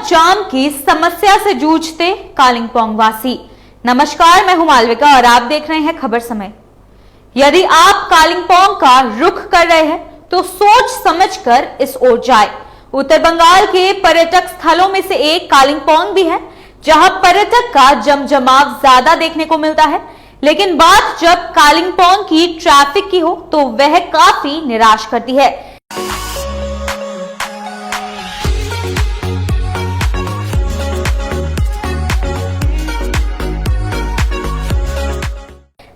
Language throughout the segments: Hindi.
जाम की समस्या से जूझते कालिंपोंग वासी। नमस्कार, मैं हूं मालविका और आप देख रहे हैं खबर समय। यदि आप कालिंपोंग का रुख कर रहे हैं तो सोच समझकर इस ओर जाए। उत्तर बंगाल के पर्यटक स्थलों में से एक कालिंपोंग भी है, जहां पर्यटक का जमजमाव ज्यादा देखने को मिलता है। लेकिन बात जब कालिंपोंग की ट्रैफिक की हो तो वह काफी निराश करती है।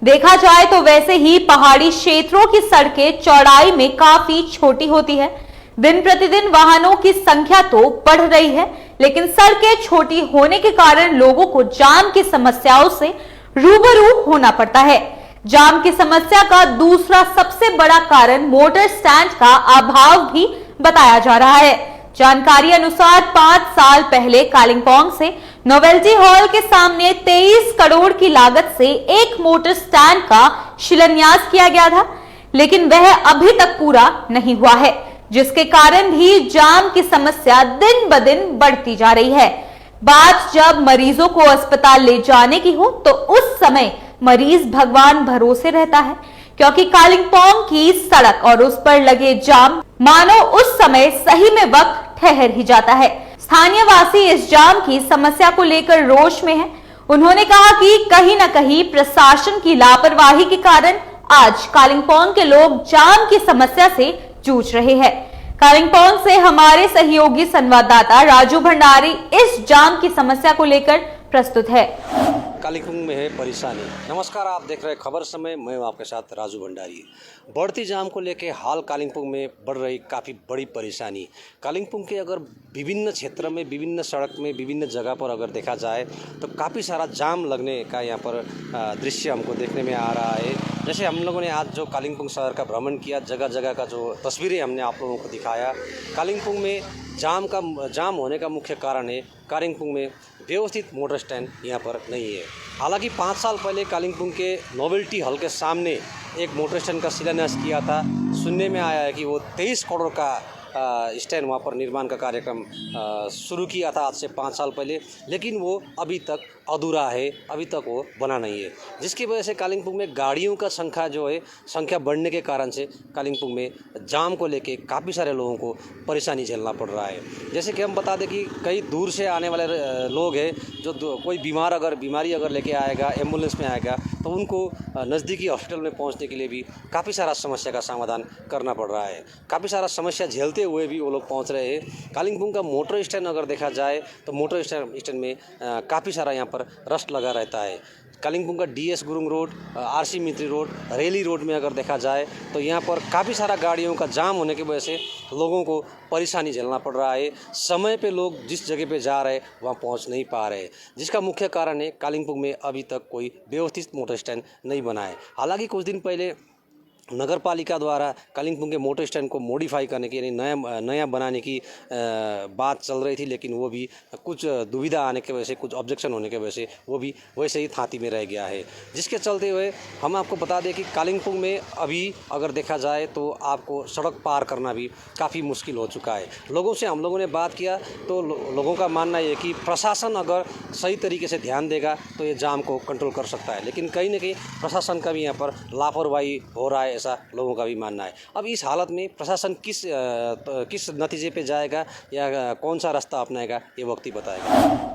देखा जाए तो वैसे ही पहाड़ी क्षेत्रों की सड़कें चौड़ाई में काफी छोटी होती है। दिन प्रतिदिन वाहनों की संख्या तो बढ़ रही है, लेकिन सड़कें छोटी होने के कारण लोगों को जाम की समस्याओं से रूबरू होना पड़ता है। जाम की समस्या का दूसरा सबसे बड़ा कारण मोटर स्टैंड का अभाव भी बताया जा रहा है। जानकारी अनुसार 5 साल पहले कालिंपोंग से नोवेल्टी हॉल के सामने 23 करोड़ की लागत से एक मोटर स्टैंड का शिलान्यास किया गया था, लेकिन वह अभी तक पूरा नहीं हुआ है, जिसके कारण भी जाम की समस्या दिन ब दिन बढ़ती जा रही है। बात जब मरीजों को अस्पताल ले जाने की हो तो उस समय मरीज भगवान भरोसे रहता है, क्योंकि कालिंपोंग की सड़क और उस पर लगे जाम मानो उस समय सही में वक्त ठहर ही जाता है। स्थानीय वासी इस जाम की समस्या को लेकर रोष में हैं। उन्होंने कहा कि कहीं न कहीं प्रशासन की लापरवाही के कारण आज कालिंपोंग के लोग जाम की समस्या से जूझ रहे हैं। कालिंपोंग से हमारे सहयोगी संवाददाता राजू भंडारी इस जाम की समस्या को लेकर प्रस्तुत है। कालिंपोंग में है परेशानी। नमस्कार, आप देख रहे हैं खबर समय, मैं हूं आपके साथ राजू भंडारी। बढ़ती जाम को लेके हाल कालिंपोंग में बढ़ रही काफ़ी बड़ी परेशानी। कालिंपोंग के अगर विभिन्न क्षेत्र में, विभिन्न सड़क में, विभिन्न जगह पर अगर देखा जाए तो काफ़ी सारा जाम लगने का यहाँ पर दृश्य हमको देखने में आ रहा है। जैसे हम लोगों ने आज जो कालिंपोंग शहर का भ्रमण किया, जगह जगह का जो तस्वीरें हमने आप लोगों को दिखाया, कालिंपोंग में जाम होने का मुख्य कारण है कालिंपोंग में व्यवस्थित मोटर स्टैंड यहाँ पर नहीं है। हालांकि 5 साल पहले कालिंपोंग के नोवेल्टी हॉल के सामने एक मोटर स्टैंड का शिलान्यास किया था। सुनने में आया है कि वो 23 करोड़ का स्टैंड वहाँ पर निर्माण का कार्यक्रम शुरू किया था आज से 5 साल पहले, लेकिन वो अभी तक अधूरा है, अभी तक वो बना नहीं है, जिसकी वजह से कालिंपोंग में गाड़ियों का संख्या बढ़ने के कारण से कालिंपोंग में जाम को लेके काफ़ी सारे लोगों को परेशानी झेलना पड़ रहा है। जैसे कि हम बता दें कि कई दूर से आने वाले लोग हैं, जो कोई बीमारी अगर लेके आएगा, एम्बुलेंस में आएगा, तो उनको नज़दीकी हॉस्पिटल में पहुंचने के लिए भी काफ़ी सारा समस्या का समाधान करना पड़ रहा है। काफ़ी सारा समस्या झेलते हुए भी वो लोग पहुंच रहे हैं। कालिंपोंग का मोटर स्टैंड अगर देखा जाए तो मोटर स्टैंड में काफ़ी सारा यहाँ पर रस्ट लगा रहता है। कालिंपोंग का DS Gurung road, RC Mitri road, Relli road में अगर देखा जाए तो यहाँ पर काफ़ी सारा गाड़ियों का जाम होने की वजह से लोगों को परेशानी झेलना पड़ रहा है। समय पे लोग जिस जगह पे जा रहे हैं वहाँ पहुँच नहीं पा रहे, जिसका मुख्य कारण है कालिंपोंग में अभी तक कोई व्यवस्थित मोटर स्टैंड नहीं बना है। हालांकि कुछ दिन पहले नगर पालिका द्वारा कालिंपोंग के मोटर स्टैंड को मॉडिफाई करने की, यानी नया बनाने की बात चल रही थी, लेकिन वो भी कुछ दुविधा आने की वजह से, कुछ ऑब्जेक्शन होने की वजह से वो भी वैसे ही थाती में रह गया है। जिसके चलते हुए हम आपको बता दें कि कालिंपोंग में अभी अगर देखा जाए तो आपको सड़क पार करना भी काफ़ी मुश्किल हो चुका है। लोगों से हम लोगों ने बात किया तो लोगों का मानना है कि प्रशासन अगर सही तरीके से ध्यान देगा तो ये जाम को कंट्रोल कर सकता है, लेकिन कहीं ना कहीं प्रशासन का भी यहाँ पर लापरवाही हो रहा है, ऐसा लोगों का भी मानना है। अब इस हालत में प्रशासन किस नतीजे पे जाएगा या कौन सा रास्ता अपनाएगा, ये वक्त ही बताएगा।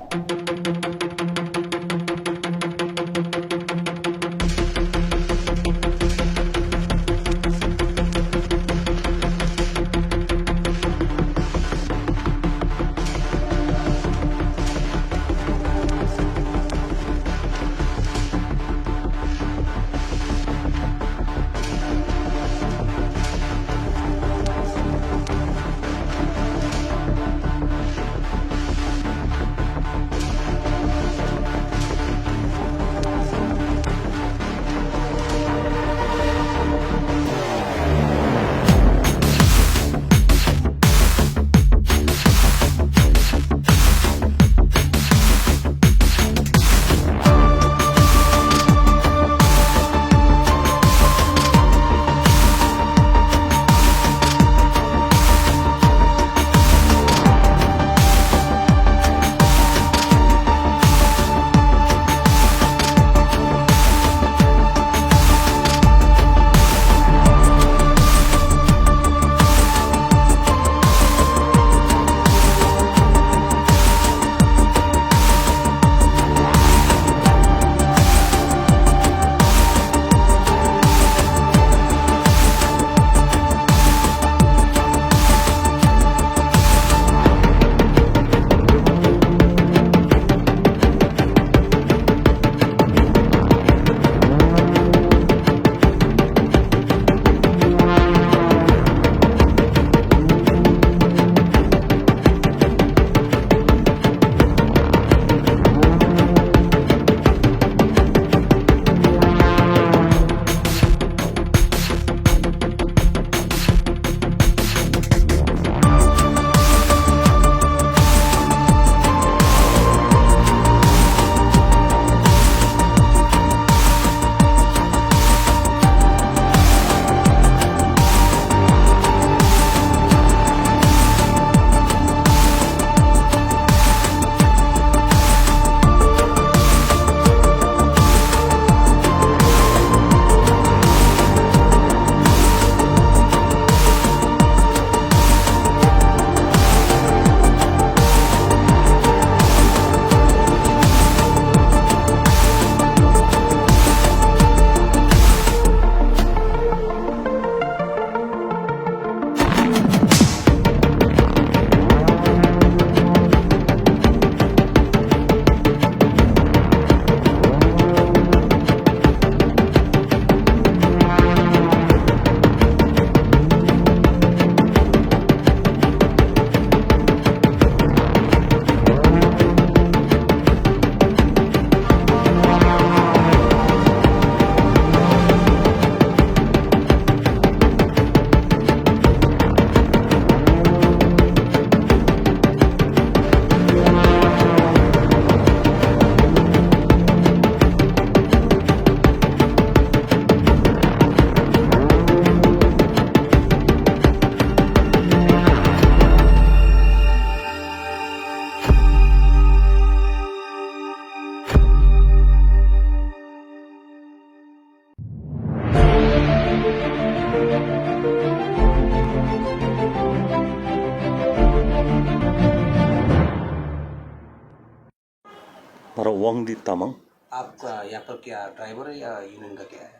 हमारा वांगदी तामाङ। आपका यहाँ पर क्या ड्राइवर है या यूनियन का क्या है?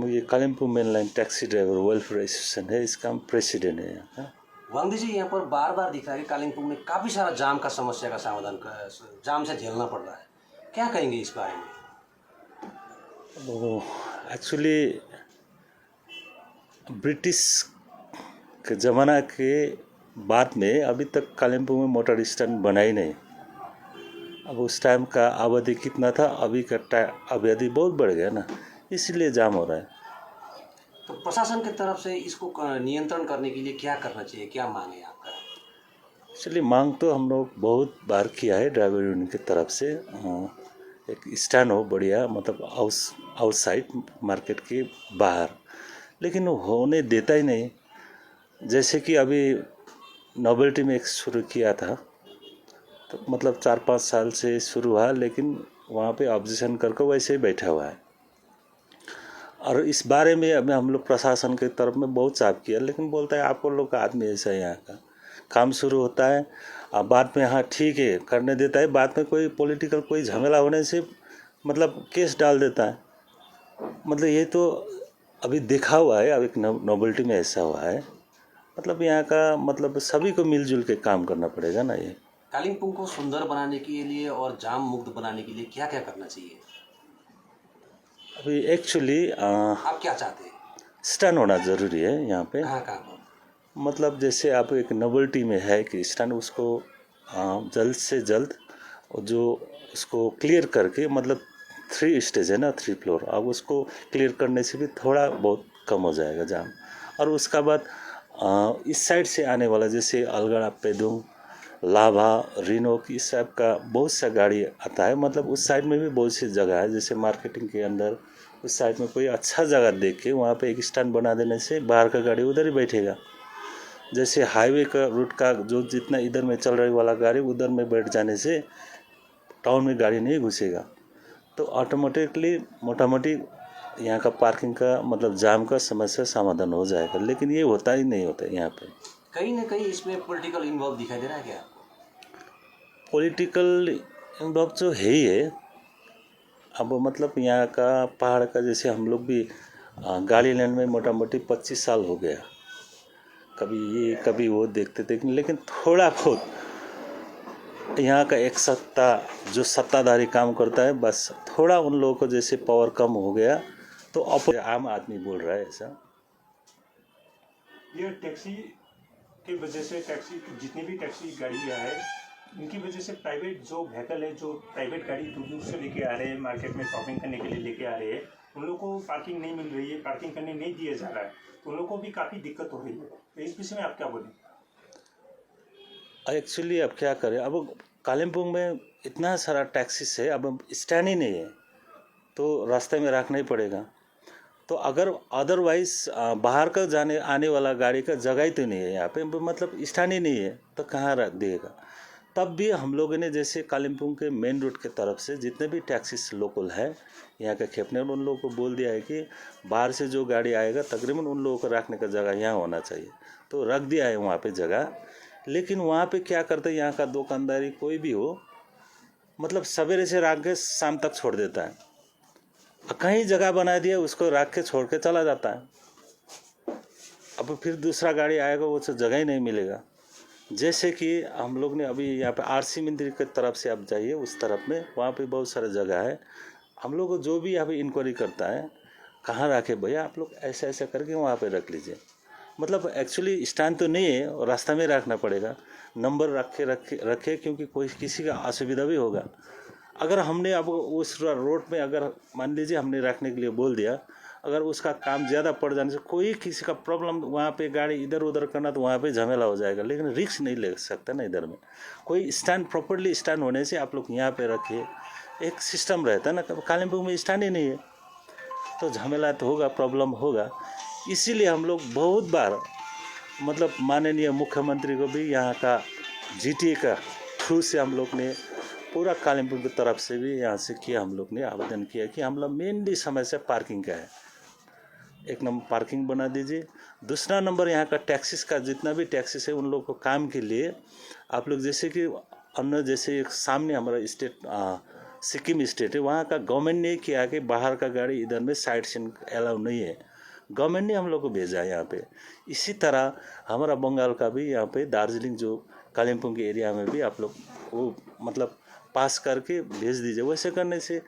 ये Kalimpong main line taxi driver welfare association है, इसका हम प्रेसिडेंट है यहाँ का। वांगदी जी, यहाँ पर बार बार दिख रहा है कि कालिम्पोंग में काफ़ी सारा जाम का समस्या का समाधान जाम से झेलना पड़ रहा है, क्या कहेंगे इस बारे में? एक्चुअली ब्रिटिश के ज़माना के बाद में अभी तक कालिम्पोङ में मोटर स्टैंड बना ही नहीं। अब उस टाइम का आबादी कितना था, अभी का आबादी बहुत बढ़ गया ना, इसलिए जाम हो रहा है। तो प्रशासन की तरफ से इसको नियंत्रण करने के लिए क्या करना चाहिए, क्या मांग है आपका? एक्चुअली मांग तो हम लोग बहुत बार किया है ड्राइवर यूनियन की तरफ से। एक स्टैंड हो बढ़िया, मतलब आउटसाइड मार्केट के बाहर, लेकिन वो होने देता ही नहीं। जैसे कि अभी नोवेल्टी में एक शुरू किया था, तो मतलब 4-5 साल से शुरू हुआ, लेकिन वहाँ पे ऑब्जेक्शन करके वैसे ही बैठा हुआ है। और इस बारे में अभी हम लोग प्रशासन की तरफ में बहुत चाप किया, लेकिन बोलता है आपको लोग का आदमी ऐसा है, यहाँ का काम शुरू होता है और बाद में हाँ ठीक है करने देता है, बाद में कोई पॉलिटिकल कोई झमेला होने से मतलब केस डाल देता है। मतलब ये तो अभी देखा हुआ है, अब एक नोवेल्टी में ऐसा हुआ है। मतलब यहाँ का मतलब सभी को मिलजुल के काम करना पड़ेगा ना। ये कालिम्पोंग को सुंदर बनाने के लिए और जाम मुक्त बनाने के लिए क्या क्या करना चाहिए? अभी एक्चुअली आप क्या चाहते हैं? स्टैंड होना ज़रूरी है यहाँ पे। कहाँ कहाँ? मतलब जैसे आप एक नोवेल्टी में है कि स्टैंड, उसको जल्द से जल्द जो उसको क्लियर करके, मतलब 3 स्टेज है ना, 3 फ्लोर, अब उसको क्लियर करने से भी थोड़ा बहुत कम हो जाएगा जाम। और उसका बाद इस साइड से आने वाला जैसे अलगड़ा, पेदुंग, लाभा, रिनोक, इस टाइप का बहुत सा गाड़ी आता है। मतलब उस साइड में भी बहुत सी जगह है, जैसे मार्केटिंग के अंदर उस साइड में कोई अच्छा जगह देख के वहाँ पे एक स्टैंड बना देने से बाहर का गाड़ी उधर ही बैठेगा। जैसे हाईवे का रूट का जो जितना इधर में चल रही वाला गाड़ी उधर में बैठ जाने से टाउन में गाड़ी नहीं घुसेगा, तो ऑटोमेटिकली मोटा मोटी यहाँ का पार्किंग का मतलब जाम का समस्या समाधान हो जाएगा। लेकिन ये होता ही नहीं होता यहाँ पे। कहीं ना कहीं इसमें पॉलिटिकल इन्वॉल्व दिखाई दे रहा है क्या? पॉलिटिकल इन्वॉल्व तो है ही है। अब मतलब यहाँ का पहाड़ का जैसे हम लोग भी गाड़ी लैंड में मोटा मोटी 25 साल हो गया, कभी ये कभी वो देखते देखते, लेकिन थोड़ा बहुत यहाँ का एक सत्ता जो सत्ताधारी काम करता है, बस थोड़ा उन लोगों को जैसे पावर कम हो गया तो अब आम आदमी बोल रहा है ऐसा। ये टैक्सी की वजह से, टैक्सी जितनी भी टैक्सी गाड़ियाँ हैं इनकी वजह से प्राइवेट जो व्हीकल है, जो प्राइवेट गाड़ी दूर दूर से लेके आ रहे हैं, मार्केट में शॉपिंग करने के लिए लेके आ रहे हैं, उन लोगों को पार्किंग नहीं मिल रही है, पार्किंग करने नहीं दिया जा रहा है, तो उन लोगों को भी काफ़ी दिक्कत हो रही है। तो इस विषय में आप क्या बोलें? एक्चुअली अब क्या करें, अब कालिम्पोंग में इतना सारा टैक्सीस है, अब स्टैंड ही नहीं है, तो रास्ते में रखना ही पड़ेगा। तो अगर अदरवाइज बाहर का जाने आने वाला गाड़ी का जगह ही तो नहीं है यहाँ पे, मतलब स्टैंड ही नहीं है, तो कहाँ रख देगा। तब भी हम लोगों ने जैसे कालिम्पोंग के मेन रोड के तरफ से जितने भी टैक्सीस लोकल है यहाँ के खेपने, उन लोगों को बोल दिया है कि बाहर से जो गाड़ी आएगा तकरीबन उन लोगों को रखने का जगह यहाँ होना चाहिए, तो रख दिया है वहाँ पे जगह। लेकिन वहाँ पे क्या करते हैं, यहाँ का दुकानदारी कोई भी हो, मतलब सवेरे से रख के शाम तक छोड़ देता है, कहीं जगह बना दिया उसको रख के छोड़ के चला जाता है। अब फिर दूसरा गाड़ी आएगा वो तो जगह ही नहीं मिलेगा। जैसे कि हम लोग ने अभी यहाँ पे आरसी मंदिर की तरफ से आप जाइए, उस तरफ में वहाँ पे बहुत सारा जगह है। हम लोग को जो भी यहाँ पे इंक्वायरी करता है कहाँ रखे भैया, आप लोग ऐसा ऐसा करके वहाँ पे रख लीजिए। मतलब एक्चुअली स्टैंड तो नहीं है और रास्ता में रखना पड़ेगा, नंबर रखे क्योंकि कोई किसी का असुविधा भी होगा। अगर हमने अब उस रोड में अगर मान लीजिए हमने रखने के लिए बोल दिया, अगर उसका काम ज़्यादा पड़ जाने से कोई किसी का प्रॉब्लम वहाँ पे गाड़ी इधर उधर करना, तो वहाँ पे झमेला हो जाएगा। लेकिन रिस्क नहीं ले सकता ना इधर में। कोई स्टैंड प्रॉपर्ली स्टैंड होने से आप लोग यहाँ पे रखिए, एक सिस्टम रहता है ना। कालिम्पोंग में स्टैंड ही नहीं है तो झमेला तो होगा, प्रॉब्लम होगा। इसीलिए हम लोग बहुत बार मतलब माननीय मुख्यमंत्री को भी यहाँ का GTA का थ्रू से हम लोग ने पूरा कालिम्पोंग की तरफ से भी यहाँ से किया, हम लोग ने आवेदन किया कि हम लोग मेनली समस्या पार्किंग का है, एक नंबर पार्किंग बना दीजिए। दूसरा नंबर यहाँ का टैक्सीस का जितना भी टैक्सीस है उन लोगों को काम के लिए आप लोग जैसे कि अन्य जैसे एक सामने हमारा स्टेट सिक्किम स्टेट है, वहाँ का गवर्नमेंट ने किया कि बाहर का गाड़ी इधर में साइड सीन अलाउ नहीं है, गवर्नमेंट ने हम लोग को भेजा है यहाँ पे। इसी तरह हमारा बंगाल का भी यहाँ पे दार्जिलिंग जो कालिम्पोंग के एरिया में भी आप लोग वो मतलब पास करके भेज दीजिए। वैसे करने से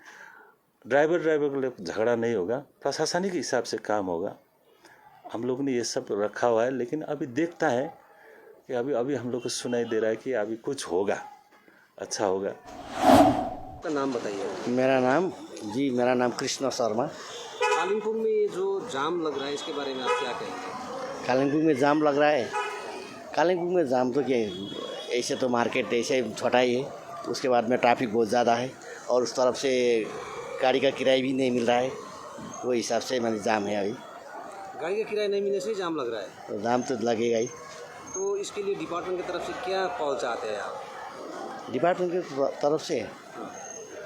ड्राइवर के लिए झगड़ा नहीं होगा, प्रशासनिक हिसाब से काम होगा। हम लोग ने ये सब रखा हुआ है, लेकिन अभी देखता है कि अभी हम लोग को सुनाई दे रहा है कि अभी कुछ होगा, अच्छा होगा। आपका नाम बताइए। मेरा नाम कृष्ण शर्मा। कालिम्पोंग में जो जाम लग रहा है इसके बारे में आप क्या कहेंगे? कालिम्पोंग में जाम लग रहा है। कालिम्पोंग में जाम तो क्या है, ऐसे तो मार्केट ऐसे छोटा ही है, उसके बाद में ट्रैफिक बहुत ज़्यादा है और उस तरफ से गाड़ी का किराया भी नहीं मिल रहा है, वो हिसाब से मैंने जाम है अभी। गाड़ी का किराया नहीं मिलने से ही जाम लग रहा है, तो जाम तो लगेगा ही। तो इसके लिए डिपार्टमेंट की तरफ से क्या कॉल चाहते हैं आप? डिपार्टमेंट की तरफ से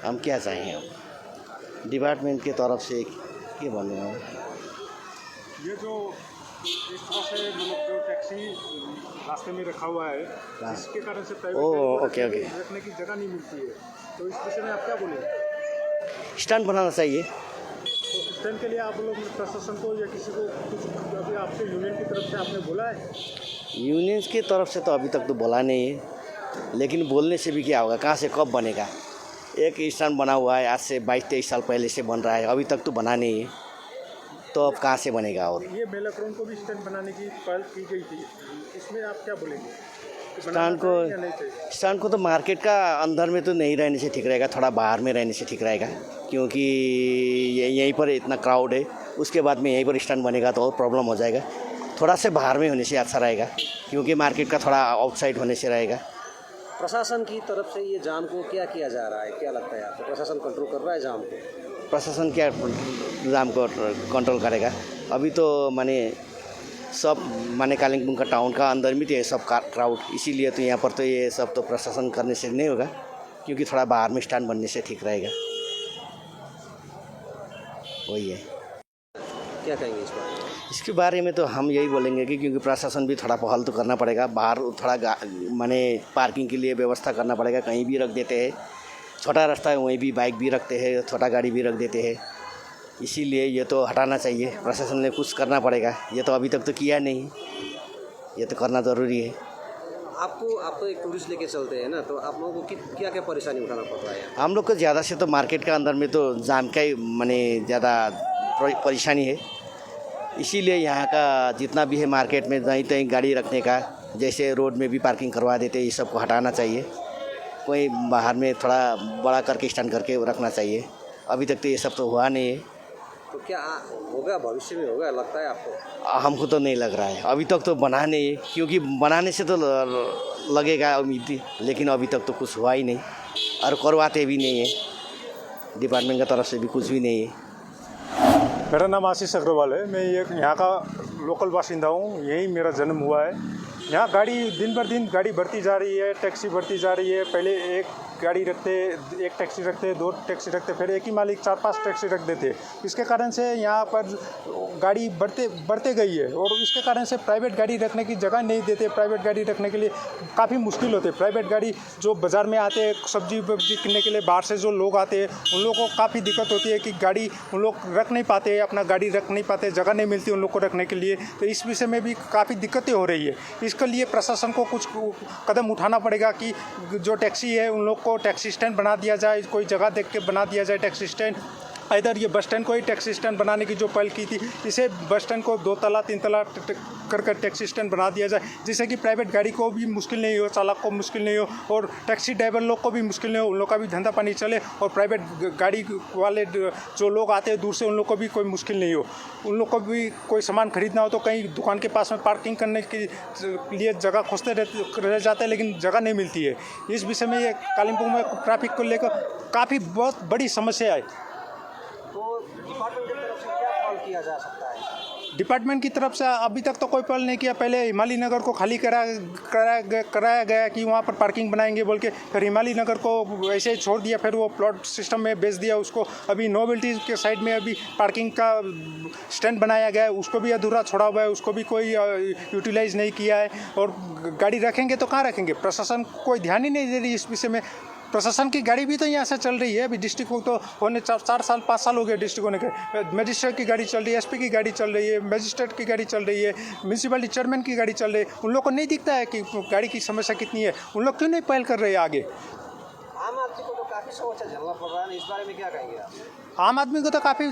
हम क्या चाहें, हम डिपार्टमेंट की तरफ से क्या बोलूँ मैं, ये जो इस तरह से मतलब जो टैक्सी रास्ते में रखा हुआ है, इसके कारण से प्राइवेट ओके रखने की जगह नहीं मिलती है, तो इस विषय में आप क्या बोलेंगे? स्टैंड बनाना चाहिए। तो स्टैंड के लिए आप लोग प्रशासन को या किसी को कुछ अभी आपके यूनियन की तरफ से आपने बोला है? यूनियंस की तरफ से तो अभी तक तो बोला नहीं है, लेकिन बोलने से भी क्या होगा, कहाँ से कब बनेगा। एक स्टैंड बना हुआ है, आज से 22-23 साल पहले से बन रहा है, अभी तक तो बना नहीं है, तो अब कहाँ से बनेगा। और ये मेलाक्रोन को भी स्टैंड बनाने की पहल की गई थी, इसमें आप क्या बोलेंगे? स्टैंड को तो मार्केट का अंदर में तो नहीं रहने से ठीक रहेगा, थोड़ा बाहर में रहने से ठीक रहेगा, क्योंकि यहीं पर इतना क्राउड है, उसके बाद में यहीं पर स्टैंड बनेगा तो और प्रॉब्लम हो जाएगा। थोड़ा से बाहर में होने से अच्छा रहेगा, क्योंकि मार्केट का थोड़ा आउटसाइड होने से रहेगा। प्रशासन की तरफ से ये जाम को क्या किया जा रहा है, क्या लगता है आपको? प्रशासन कंट्रोल कर रहा है जाम को? प्रशासन क्या जाम को कंट्रोल करेगा? अभी तो माने सब माने कालिम्पोंग का टाउन का अंदर में तो ये सब क्राउड, इसीलिए तो यहाँ पर तो ये सब तो प्रशासन करने से नहीं होगा, क्योंकि थोड़ा बाहर में स्टैंड बनने से ठीक रहेगा। वही है। क्या कहेंगे इस बारे में? इसके बारे में तो हम यही बोलेंगे कि क्योंकि प्रशासन भी थोड़ा पहल तो करना पड़ेगा, बाहर थोड़ा माने पार्किंग के लिए व्यवस्था करना पड़ेगा। कहीं भी रख देते हैं, छोटा रास्ता है वहीं भी बाइक भी रखते हैं, छोटा गाड़ी भी रख देते हैं, इसीलिए ये तो हटाना चाहिए। प्रशासन ने कुछ करना पड़ेगा, ये तो अभी तक तो किया नहीं, ये तो करना ज़रूरी है। आप तो एक टूरिस्ट लेके चलते हैं ना, तो आप लोगों को क्या क्या परेशानी उठाना पड़ रहा है? हम लोग को ज़्यादा से तो मार्केट का अंदर में तो जाम का ही माने ज़्यादा परेशानी है, इसीलिए यहाँ का जितना भी है मार्केट में जहीं तहीं गाड़ी रखने का, जैसे रोड में भी पार्किंग करवा देते हैं, ये सब को हटाना चाहिए। कोई बाहर में थोड़ा बड़ा करके स्टैंड करके रखना चाहिए। अभी तक तो ये सब तो हुआ नहीं है। तो क्या होगा, भविष्य में होगा लगता है आपको? हमको तो नहीं लग रहा है, अभी तक तो बना नहीं है, क्योंकि बनाने से तो लगेगा उम्मीद, लेकिन अभी तक तो कुछ हुआ ही नहीं और करवाते भी नहीं है, डिपार्टमेंट की तरफ से भी कुछ भी नहीं है। मेरा नाम आशीष अग्रवाल है, मैं यहाँ का लोकल बाशिंदा हूँ, यहीं मेरा जन्म हुआ है। यहाँ गाड़ी दिन बर दिन गाड़ी बढ़ती जा रही है, टैक्सी बढ़ती जा रही है। पहले एक गाड़ी रखते, एक टैक्सी रखते, 2 टैक्सी रखते, फिर एक ही मालिक 4-5 टैक्सी रख देते। इसके कारण से यहाँ पर गाड़ी बढ़ते गई है और इसके कारण से प्राइवेट गाड़ी रखने की जगह नहीं देते। प्राइवेट गाड़ी रखने के लिए काफ़ी मुश्किल होते। प्राइवेट गाड़ी जो बाज़ार में आते हैं सब्जी किनने के लिए, बाहर से जो लोग आते हैं उन लोगों को काफ़ी दिक्कत होती है कि गाड़ी उन लोग रख नहीं पाते, अपना गाड़ी रख नहीं पाते, जगह नहीं मिलती उन लोग को रखने के लिए। तो इस विषय में भी काफ़ी दिक्कतें हो रही है। इसके लिए प्रशासन को कुछ कदम उठाना पड़ेगा कि जो टैक्सी है उन लोग को टैक्सी स्टैंड बना दिया जाए, कोई जगह देख के बना दिया जाए टैक्सी स्टैंड। इधर ये बस स्टैंड को ही टैक्सी स्टैंड बनाने की जो पहल की थी, इसे बस स्टैंड को 2 तला 3 तला कर टैक्सी स्टैंड बना दिया जाए, जिससे कि प्राइवेट गाड़ी को भी मुश्किल नहीं हो, चालक को मुश्किल नहीं हो और टैक्सी ड्राइवर लोग को भी मुश्किल नहीं हो, उन लोग का भी धंधा पानी चले और प्राइवेट गाड़ी वाले जो लोग आते हैं दूर से उन लोग को भी कोई मुश्किल नहीं हो। उन लोग को भी कोई सामान खरीदना हो तो कहीं दुकान के पास में पार्किंग करने के लिए जगह खोजते रह जाते हैं, लेकिन जगह नहीं मिलती है। इस विषय में ये कालिम्पोंग में ट्रैफिक को लेकर काफ़ी बहुत बड़ी समस्या है। तो डिपार्टमेंट की तरफ से क्या कॉल किया जा सकता है? डिपार्टमेंट की तरफ से अभी तक तो कोई पहल नहीं किया। पहले हिमालय नगर को खाली कराया गया कि वहाँ पर पार्किंग बनाएंगे बोल के, फिर हिमालय नगर को ऐसे ही छोड़ दिया, फिर वो प्लॉट सिस्टम में बेच दिया उसको। अभी नोबिलिटी के साइड में अभी पार्किंग का स्टैंड बनाया गया है, उसको भी अधूरा छोड़ा हुआ है, उसको भी कोई यूटिलाइज नहीं किया है। और गाड़ी रखेंगे तो कहाँ रखेंगे? प्रशासन कोई ध्यान ही नहीं दे रही इस विषय में। प्रशासन की गाड़ी भी तो यहाँ से चल रही है। अभी डिस्ट्रिक्ट को तो होने 4 साल 5 साल हो गए डिस्ट्रिक्ट होने के। मजिस्ट्रेट की गाड़ी चल रही है, एसपी की गाड़ी चल रही है, मजिस्ट्रेट की गाड़ी चल रही है, म्यूनसिपलिटी चेयरमैन की गाड़ी चल रही है। उन लोग को नहीं दिखता है कि गाड़ी की समस्या कितनी है। उन लोग क्यों नहीं पहल कर रहे हैं आगे? आम आदमी को तो काफ़ी समस्या झेलना पड़ रहा है, इस बारे में क्या कहेंगे आप? आम आदमी को तो काफ़ी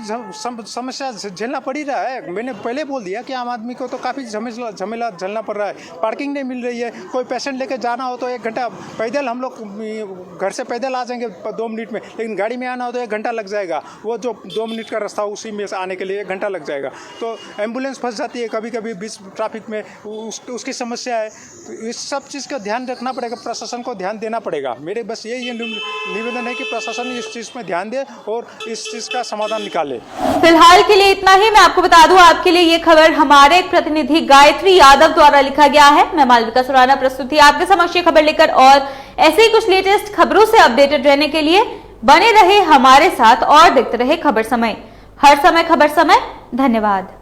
समस्या झेलना पड़ ही रहा है। मैंने पहले बोल दिया कि आम आदमी को तो काफ़ी झमेला झेलना पड़ रहा है। पार्किंग नहीं मिल रही है। कोई पेशेंट लेके जाना हो तो 1 घंटा पैदल, हम लोग घर से पैदल आ जाएंगे 2 मिनट में, लेकिन गाड़ी में आना हो तो 1 घंटा लग जाएगा। वो जो 2 मिनट का रास्ता उसी में आने के लिए 1 घंटा लग जाएगा। तो एम्बुलेंस फंस जाती है कभी कभी बीच ट्रैफिक में, उसकी समस्या है। तो इस सब चीज़ का ध्यान रखना पड़ेगा, प्रशासन को ध्यान देना पड़ेगा। मेरे बस यही निवेदन है कि प्रशासन इस चीज़ में ध्यान दे और इस चीज़ का समाधान निकाले। फिलहाल के लिए इतना ही। मैं आपको बता दूं, आपके लिए ये खबर हमारे प्रतिनिधि गायत्री यादव द्वारा लिखा गया है। मैं मालविका सुराना प्रस्तुत थी आपके समक्ष ये खबर लेकर, और ऐसे ही कुछ लेटेस्ट खबरों से अपडेटेड रहने के लिए बने रहे हमारे साथ और देखते रहे खबर समय। हर समय खबर समय। धन्यवाद।